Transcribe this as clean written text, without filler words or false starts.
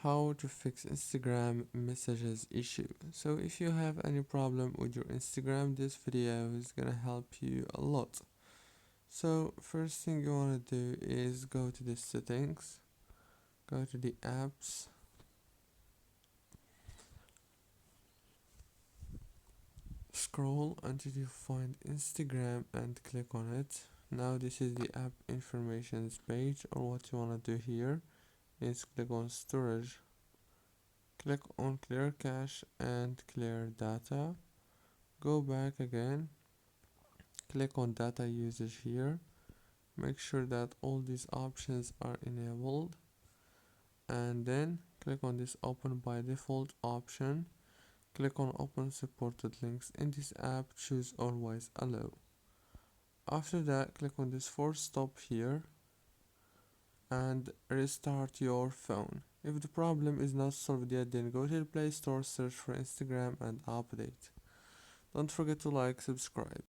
how to fix Instagram messages issue. So if you have any problem with your Instagram, this video is gonna help you a lot. So first thing you want to do is go to the settings, go to the apps, scroll until you find Instagram and click on it. Now this is the app informations page, or what you want to do here is click on storage, click on clear cache and clear data, go back again, click on data usage here, make sure that all these options are enabled, and then click on this open by default option, click on open supported links in this app, choose always allow. After that, click on this force stop here and restart your phone. If the problem is not solved yet, then go to the Play Store, search for Instagram and update. Don't forget to like, subscribe.